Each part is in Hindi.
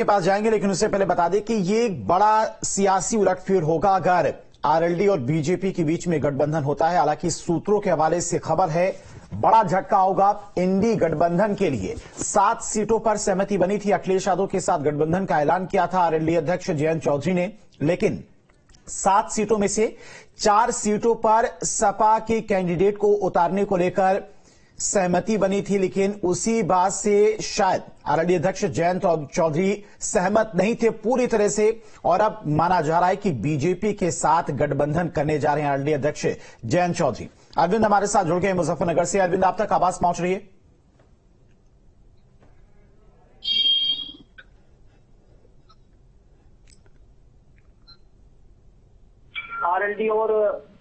के पास जाएंगे, लेकिन उससे पहले बता दें कि ये एक बड़ा सियासी उलटफेर होगा अगर आरएलडी और बीजेपी के बीच में गठबंधन होता है। हालांकि सूत्रों के हवाले से खबर है, बड़ा झटका होगा इंडी गठबंधन के लिए। 7 सीटों पर सहमति बनी थी। अखिलेश यादव के साथ गठबंधन का ऐलान किया था आरएलडी अध्यक्ष जयंत चौधरी ने, लेकिन 7 सीटों में से 4 सीटों पर सपा के कैंडिडेट को उतारने को लेकर सहमति बनी थी। लेकिन उसी बात से शायद आरएलडी अध्यक्ष जयंत चौधरी सहमत नहीं थे पूरी तरह से, और अब माना जा रहा है कि बीजेपी के साथ गठबंधन करने जा रहे हैं आरएलडी अध्यक्ष जयंत चौधरी। अरविंद हमारे साथ जुड़ गए मुजफ्फरनगर से। अरविंद, आप तक आवाज पहुंच रही है? आरएलडी और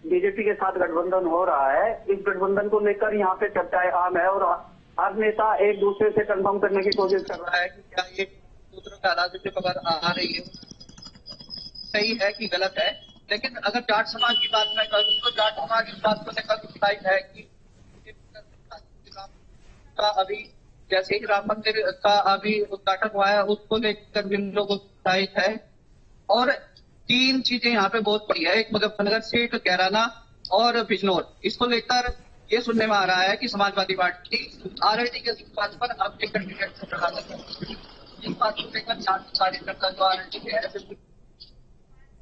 बीजेपी के साथ गठबंधन हो रहा है। इस गठबंधन को लेकर यहाँ पे चर्चाएं आम है और हर नेता एक दूसरे से कंफर्म करने की कोशिश कर रहा है कि क्या ये सूत्रों का राजनीतिक खबर आ रही है सही है कि गलत है। लेकिन अगर जाट समाज की बात मैं करूँ तो जाट समाज इस बात को लेकर उत्साहित है कि का अभी जैसे ही राम मंदिर का अभी उद्घाटन हुआ है उसको लेकर भी लोग उत्साहित है। और 3 चीजें यहाँ पे बहुत बड़ी है, एक मुजफ्फरनगर सीट, कैराना और बिजनौर। इसको लेकर ये सुनने में आ रहा है कि समाजवादी पार्टी आरएलडी के बात पर अब एक कैंडिडेट से चढ़ा सकती है। इस बात को लेकर 4 कार्यकर्ता जो आरएलडी के है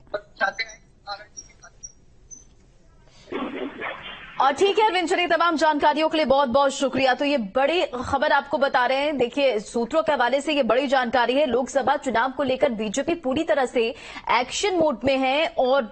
चाहते हैं आरएलडी के साथ। और ठीक है अरविंद, चलिए तमाम जानकारियों के लिए बहुत बहुत शुक्रिया। तो ये बड़ी खबर आपको बता रहे हैं। देखिए, सूत्रों के हवाले से ये बड़ी जानकारी है। लोकसभा चुनाव को लेकर बीजेपी पूरी तरह से एक्शन मोड में है और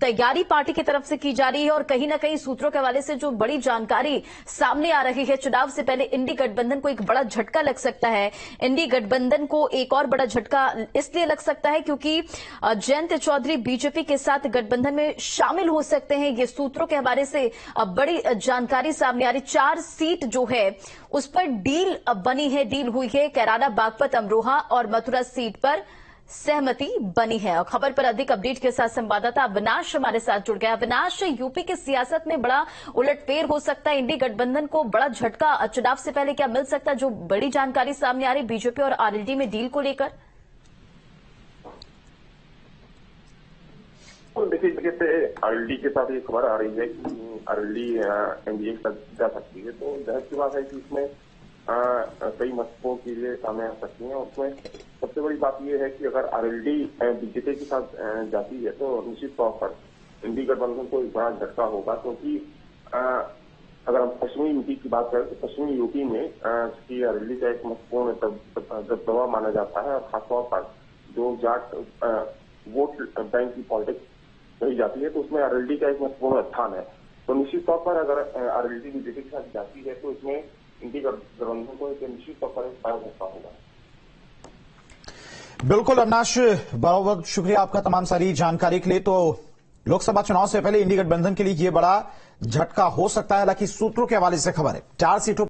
तैयारी पार्टी की तरफ से की जा रही है। और कहीं ना कहीं सूत्रों के हवाले से जो बड़ी जानकारी सामने आ रही है, चुनाव से पहले इंडी गठबंधन को एक बड़ा झटका लग सकता है। इंडी गठबंधन को एक और बड़ा झटका इसलिए लग सकता है क्योंकि जयंत चौधरी बीजेपी के साथ गठबंधन में शामिल हो सकते हैं। ये सूत्रों के हवाले से बड़ी जानकारी सामने आ रही। 4 सीट जो है उस पर डील बनी है, डील हुई है। कैराना, बागपत, अमरोहा और मथुरा सीट पर सहमति बनी है। और खबर पर अधिक अपडेट के साथ संवाददाता अविनाश हमारे साथ जुड़ गया। अविनाश, यूपी की सियासत में बड़ा उलटफेर हो सकता है, इंडी गठबंधन को बड़ा झटका चुनाव से पहले क्या मिल सकता है? जो बड़ी जानकारी सामने आ रही बीजेपी और आरएलडी में डील को लेकर। देखिए, जगह से आरएलडी के साथ ये खबर आ रही है कि आरएलडी एनडीए के साथ जा सकती है, तो जाहिर सी बात है कि इसमें कई महत्वपूर्ण चीजें सामने आ सकती हैं। और उसमें सबसे बड़ी बात यह है कि अगर आरएलडी बीजेपी के साथ जाती है तो निश्चित तौर पर इंडी गठबंधन को एक बड़ा झटका होगा, क्योंकि अगर हम पश्चिमी यूपी की बात करें तो पश्चिमी यूपी में आरएलडी का एक महत्वपूर्ण दबदबा माना जाता है। और खासतौर पर जो जाट वोट बैंक की पॉलिटिक्स कही जाती है तो उसमें आरएलडी का एक महत्वपूर्ण स्थान है। तो निश्चित तौर पर अगर आरएलडी बीजेपी के साथ जाती है तो इसमें इंडी गठबंधन को एक निश्चित तौर पर एक बड़ा झटका होगा। बिल्कुल अविनाश, बहुत बहुत शुक्रिया आपका तमाम सारी जानकारी के लिए। तो लोकसभा चुनाव से पहले इंडी गठबंधन के लिए यह बड़ा झटका हो सकता है। हालांकि सूत्रों के हवाले से खबर है 4 सीटों